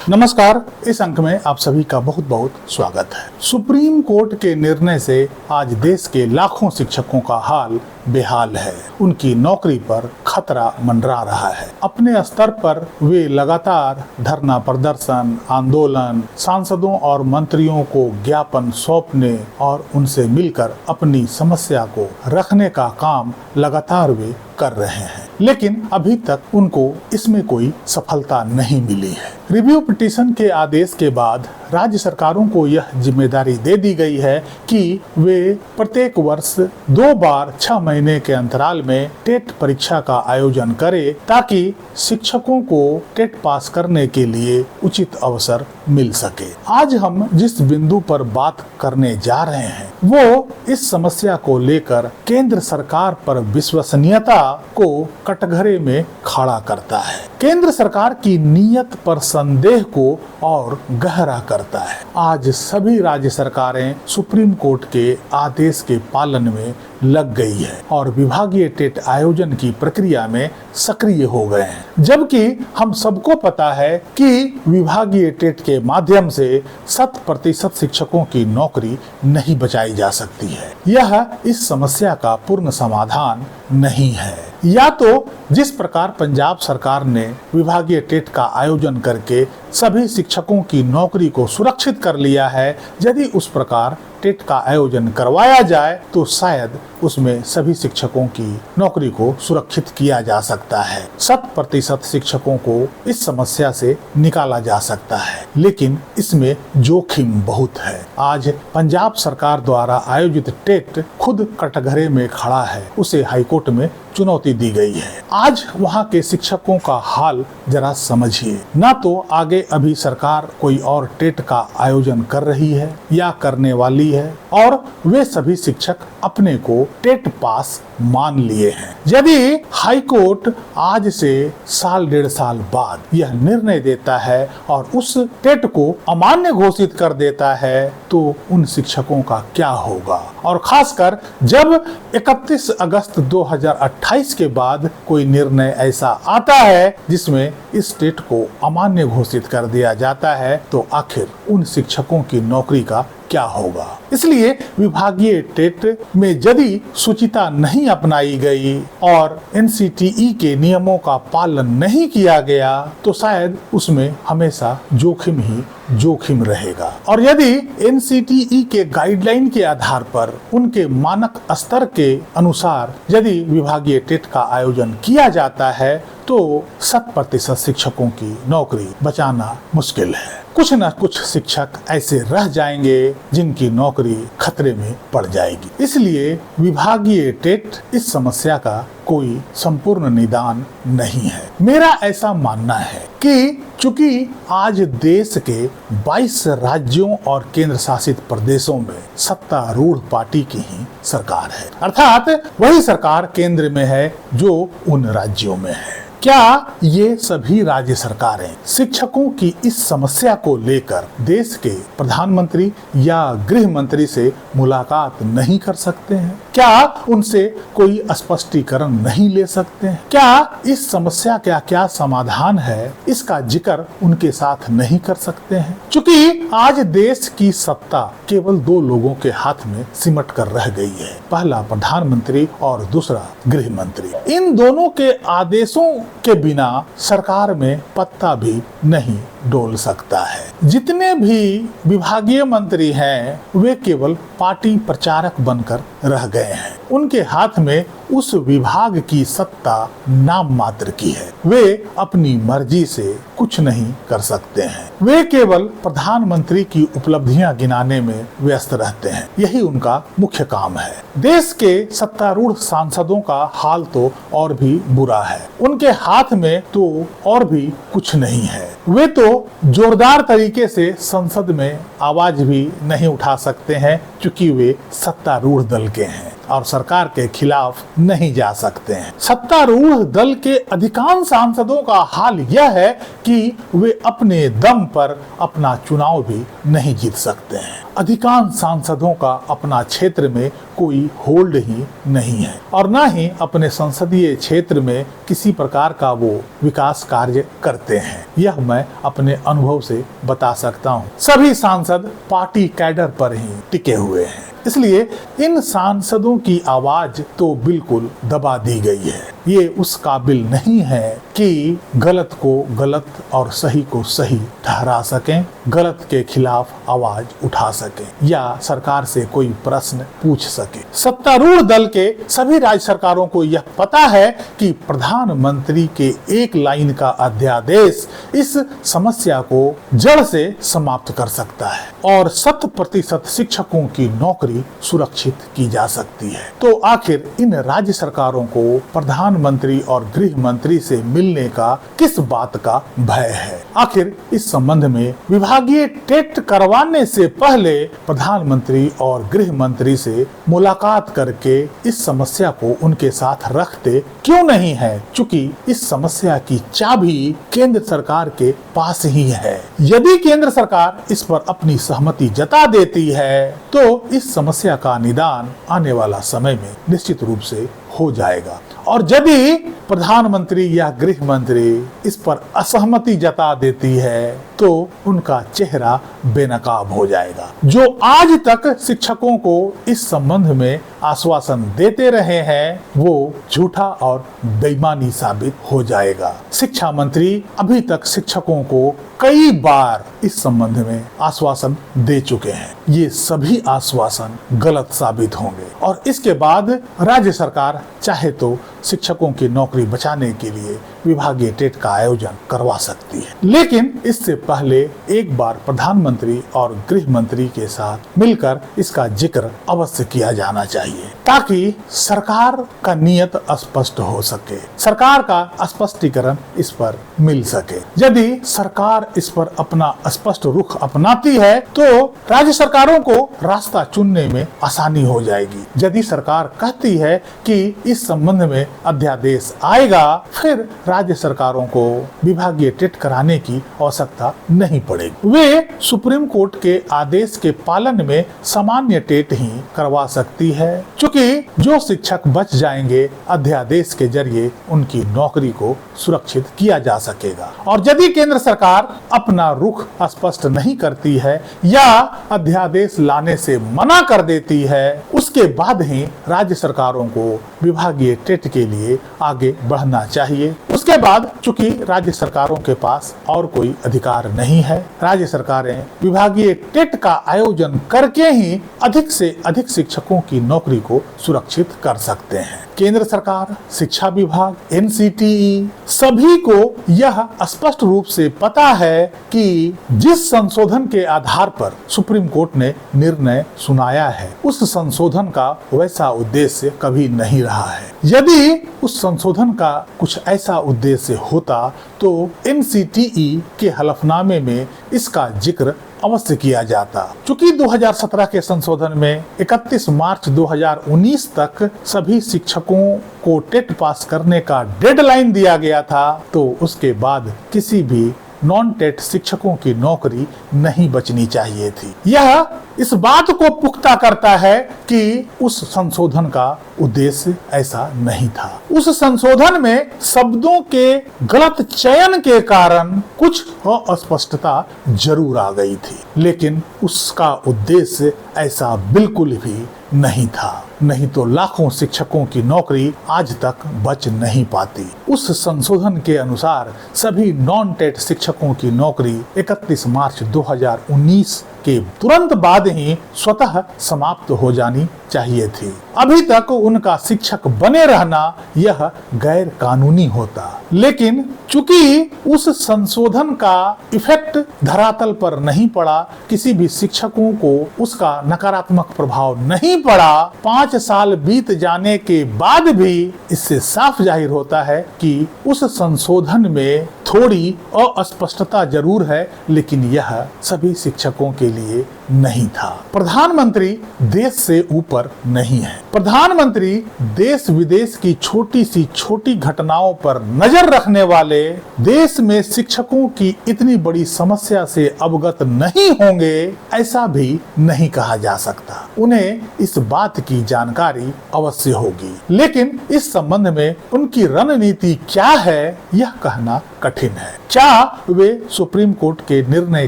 नमस्कार। इस अंक में आप सभी का बहुत बहुत स्वागत है। सुप्रीम कोर्ट के निर्णय से आज देश के लाखों शिक्षकों का हाल बेहाल है। उनकी नौकरी पर खतरा मंडरा रहा है। अपने स्तर पर वे लगातार धरना प्रदर्शन, आंदोलन, सांसदों और मंत्रियों को ज्ञापन सौंपने और उनसे मिलकर अपनी समस्या को रखने का काम लगातार वे कर रहे हैं, लेकिन अभी तक उनको इसमें कोई सफलता नहीं मिली है। रिव्यू पिटीशन के आदेश के बाद राज्य सरकारों को यह जिम्मेदारी दे दी गई है कि वे प्रत्येक वर्ष 2 बार 6 महीने के अंतराल में टेट परीक्षा का आयोजन करें, ताकि शिक्षकों को टेट पास करने के लिए उचित अवसर मिल सके। आज हम जिस बिंदु पर बात करने जा रहे हैं वो इस समस्या को लेकर केंद्र सरकार पर विश्वसनीयता को कटघरे में खड़ा करता है। केंद्र सरकार की नीयत पर संदेह को और गहरा करता है। आज सभी राज्य सरकारें सुप्रीम कोर्ट के आदेश के पालन में लग गई है और विभागीय टेट आयोजन की प्रक्रिया में सक्रिय हो गए हैं, जबकि हम सबको पता है कि विभागीय टेट के माध्यम से 100% शिक्षकों की नौकरी नहीं बचाई जा सकती है। यह इस समस्या का पूर्ण समाधान नहीं है। या तो जिस प्रकार पंजाब सरकार ने विभागीय टेट का आयोजन करके सभी शिक्षकों की नौकरी को सुरक्षित कर लिया है, यदि उस प्रकार टेट का आयोजन करवाया जाए तो शायद उसमें सभी शिक्षकों की नौकरी को सुरक्षित किया जा सकता है। 100% शिक्षकों को इस समस्या से निकाला जा सकता है, लेकिन इसमें जोखिम बहुत है। आज पंजाब सरकार द्वारा आयोजित टेट खुद कटघरे में खड़ा है। उसे हाईकोर्ट में चुनौती दी गई है। आज वहाँ के शिक्षकों का हाल जरा समझिए। ना तो आगे अभी सरकार कोई और टेट का आयोजन कर रही है या करने वाली है, और वे सभी शिक्षक अपने को टेट पास मान लिए हैं। यदि हाईकोर्ट आज से 1.5 साल बाद यह निर्णय देता है और उस टेट को अमान्य घोषित कर देता है तो उन शिक्षकों का क्या होगा। और खासकर जब 31 अगस्त 2028 के बाद कोई निर्णय ऐसा आता है जिसमें इस टेट को अमान्य घोषित कर दिया जाता है, तो आखिर उन शिक्षकों की नौकरी का क्या होगा। इसलिए विभागीय टेट में यदि शुचिता नहीं अपनाई गई और NCTE के नियमों का पालन नहीं किया गया तो शायद उसमें हमेशा जोखिम ही जोखिम रहेगा। और यदि NCTE के गाइडलाइन के आधार पर उनके मानक स्तर के अनुसार यदि विभागीय टेट का आयोजन किया जाता है तो 100% शिक्षकों की नौकरी बचाना मुश्किल है। कुछ न कुछ शिक्षक ऐसे रह जाएंगे जिनकी नौकरी खतरे में पड़ जाएगी। इसलिए विभागीय टेट इस समस्या का कोई संपूर्ण निदान नहीं है। मेरा ऐसा मानना है कि चूंकि आज देश के 22 राज्यों और केंद्र शासित प्रदेशों में सत्तारूढ़ पार्टी की ही सरकार है, अर्थात वही सरकार केंद्र में है जो उन राज्यों में है। क्या ये सभी राज्य सरकारें शिक्षकों की इस समस्या को लेकर देश के प्रधानमंत्री या गृह मंत्री से मुलाकात नहीं कर सकते हैं? क्या उनसे कोई स्पष्टीकरण नहीं ले सकते हैं? क्या इस समस्या का क्या समाधान है इसका जिक्र उनके साथ नहीं कर सकते हैं? क्योंकि आज देश की सत्ता केवल 2 लोगों के हाथ में सिमट कर रह गई है, पहला प्रधानमंत्री और दूसरा गृह मंत्री। इन दोनों के आदेशों के बिना सरकार में पत्ता भी नहीं डोल सकता है। जितने भी विभागीय मंत्री हैं वे केवल पार्टी प्रचारक बनकर रह गए हैं। उनके हाथ में उस विभाग की सत्ता नाम मात्र की है। वे अपनी मर्जी से कुछ नहीं कर सकते हैं। वे केवल प्रधानमंत्री की उपलब्धियां गिनाने में व्यस्त रहते हैं। यही उनका मुख्य काम है। देश के सत्तारूढ़ सांसदों का हाल तो और भी बुरा है। उनके हाथ में तो और भी कुछ नहीं है। वे तो जोरदार तरीके से संसद में आवाज भी नहीं उठा सकते हैं, क्योंकि वे सत्तारूढ़ दल के हैं और सरकार के खिलाफ नहीं जा सकते हैं। सत्तारूढ़ दल के अधिकांश सांसदों का हाल यह है कि वे अपने दम पर अपना चुनाव भी नहीं जीत सकते हैं। अधिकांश सांसदों का अपना क्षेत्र में कोई होल्ड ही नहीं है और न ही अपने संसदीय क्षेत्र में किसी प्रकार का वो विकास कार्य करते हैं। यह मैं अपने अनुभव से बता सकता हूँ। सभी सांसद पार्टी कैडर पर ही टिके हुए हैं, इसलिए इन सांसदों की आवाज तो बिल्कुल दबा दी गई है। ये उस काबिल नहीं है कि गलत को गलत और सही को सही ठहरा सकें, गलत के खिलाफ आवाज उठा सकें या सरकार से कोई प्रश्न पूछ सके। सत्तारूढ़ दल के सभी राज्य सरकारों को यह पता है कि प्रधानमंत्री के एक लाइन का अध्यादेश इस समस्या को जड़ से समाप्त कर सकता है और 100% शिक्षकों की नौकरी सुरक्षित की जा सकती है। तो आखिर इन राज्य सरकारों को प्रधानमंत्री और गृह मंत्री से मिलने का किस बात का भय है? आखिर इस संबंध में विभागीय टेट करवाने से पहले प्रधानमंत्री और गृह मंत्री से मुलाकात करके इस समस्या को उनके साथ रखते क्यों नहीं है? चूंकि इस समस्या की चाबी केंद्र सरकार के पास ही है। यदि केंद्र सरकार इस पर अपनी सहमति जता देती है तो इस समस्या का निदान आने वाला समय में निश्चित रूप से हो जाएगा और यदि प्रधानमंत्री या गृह मंत्री इस पर असहमति जता देती है तो उनका चेहरा बेनकाब हो जाएगा। जो आज तक शिक्षकों को इस संबंध में आश्वासन देते रहे हैं वो झूठा और बेईमानी साबित हो जाएगा। शिक्षा मंत्री अभी तक शिक्षकों को कई बार इस संबंध में आश्वासन दे चुके हैं। ये सभी आश्वासन गलत साबित होंगे और इसके बाद राज्य सरकार चाहे तो शिक्षकों की नौकरी बचाने के लिए विभागीय टेट का आयोजन करवा सकती है, लेकिन इससे पहले एक बार प्रधानमंत्री और गृह मंत्री के साथ मिलकर इसका जिक्र अवश्य किया जाना चाहिए ताकि सरकार का नियत स्पष्ट हो सके, सरकार का स्पष्टीकरण इस पर मिल सके। यदि सरकार इस पर अपना स्पष्ट रुख अपनाती है तो राज्य सरकारों को रास्ता चुनने में आसानी हो जाएगी। यदि सरकार कहती है कि इस संबंध में अध्यादेश आएगा फिर राज्य सरकारों को विभागीय टेट कराने की आवश्यकता नहीं पड़ेगी। वे सुप्रीम कोर्ट के आदेश के पालन में सामान्य टेट ही करवा सकती है। चूंकि जो शिक्षक बच जाएंगे अध्यादेश के जरिए उनकी नौकरी को सुरक्षित किया जा सकेगा और यदि केंद्र सरकार अपना रुख स्पष्ट नहीं करती है या अध्यादेश लाने से मना कर देती है उसके बाद ही राज्य सरकारों को विभागीय टेट के लिए आगे बढ़ना चाहिए। उसके बाद चूंकि राज्य सरकारों के पास और कोई अधिकार नहीं है, राज्य सरकारें विभागीय टेट का आयोजन करके ही अधिक से अधिक शिक्षकों की नौकरी को सुरक्षित कर सकते हैं। केंद्र सरकार, शिक्षा विभाग, एनसीटीई सभी को यह स्पष्ट रूप से पता है कि जिस संशोधन के आधार पर सुप्रीम कोर्ट ने निर्णय सुनाया है उस संशोधन का वैसा उद्देश्य कभी नहीं रहा है। यदि उस संशोधन का कुछ ऐसा उद्देश्य होता तो एनसीटीई के हलफनामे में इसका जिक्र अवश्य किया जाता। चूंकि 2017 के संशोधन में 31 मार्च 2019 तक सभी शिक्षकों को टेट पास करने का डेडलाइन दिया गया था तो उसके बाद किसी भी नॉन टेट शिक्षकों की नौकरी नहीं बचनी चाहिए थी। यह इस बात को पुख्ता करता है कि उस संशोधन का उद्देश्य ऐसा नहीं था। उस संशोधन में शब्दों के गलत चयन के कारण कुछ अस्पष्टता जरूर आ गई थी, लेकिन उसका उद्देश्य ऐसा बिल्कुल भी नहीं था, नहीं तो लाखों शिक्षकों की नौकरी आज तक बच नहीं पाती। उस संशोधन के अनुसार सभी नॉन टेट शिक्षकों की नौकरी 31 मार्च 2019 के तुरंत बाद ही स्वतः समाप्त हो जानी चाहिए थी। अभी तक उनका शिक्षक बने रहना यह गैर कानूनी होता, लेकिन चूंकि उस संशोधन का इफेक्ट धरातल पर नहीं पड़ा, किसी भी शिक्षकों को उसका नकारात्मक प्रभाव नहीं पड़ा, 5 साल बीत जाने के बाद भी इससे साफ जाहिर होता है कि उस संशोधन में थोड़ी अस्पष्टता जरूर है, लेकिन यह सभी शिक्षकों के लिए नहीं था। प्रधानमंत्री देश से ऊपर पर नहीं है। प्रधानमंत्री देश विदेश की छोटी सी छोटी घटनाओं पर नजर रखने वाले देश में शिक्षकों की इतनी बड़ी समस्या से अवगत नहीं होंगे, ऐसा भी नहीं कहा जा सकता। उन्हें इस बात की जानकारी अवश्य होगी, लेकिन इस संबंध में उनकी रणनीति क्या है यह कहना कठिन है। क्या वे सुप्रीम कोर्ट के निर्णय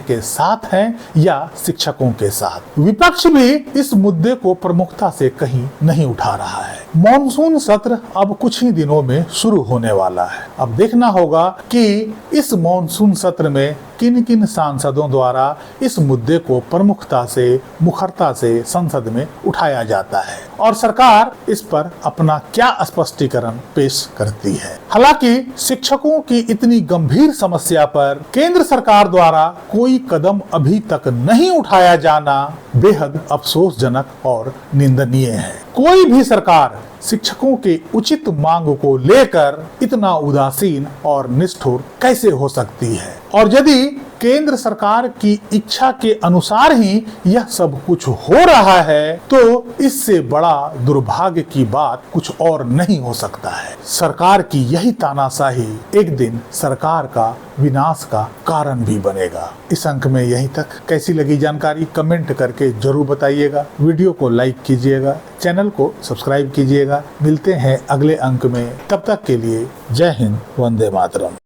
के साथ हैं या शिक्षकों के साथ? विपक्ष भी इस मुद्दे को प्रमुखता से कहीं नहीं उठा रहा है। मॉनसून सत्र अब कुछ ही दिनों में शुरू होने वाला है। अब देखना होगा कि इस मॉनसून सत्र में किन किन सांसदों द्वारा इस मुद्दे को प्रमुखता से मुखरता से संसद में उठाया जाता है और सरकार इस पर अपना क्या स्पष्टीकरण पेश करती है। हालांकि शिक्षकों की इतनी गंभीर समस्या पर केंद्र सरकार द्वारा कोई कदम अभी तक नहीं उठाया जाना बेहद अफसोसजनक और निंदनीय है। कोई भी सरकार शिक्षकों के उचित मांग को लेकर इतना उदासीन और निष्ठुर कैसे हो सकती है? और यदि केंद्र सरकार की इच्छा के अनुसार ही यह सब कुछ हो रहा है तो इससे बड़ा दुर्भाग्य की बात कुछ और नहीं हो सकता है। सरकार की यही तानाशाही एक दिन सरकार का विनाश का कारण भी बनेगा। इस अंक में यहीं तक। कैसी लगी जानकारी कमेंट करके जरूर बताइएगा। वीडियो को लाइक कीजिएगा, चैनल को सब्सक्राइब कीजिएगा। मिलते हैं अगले अंक में, तब तक के लिए जय हिंद, वंदे मातरम।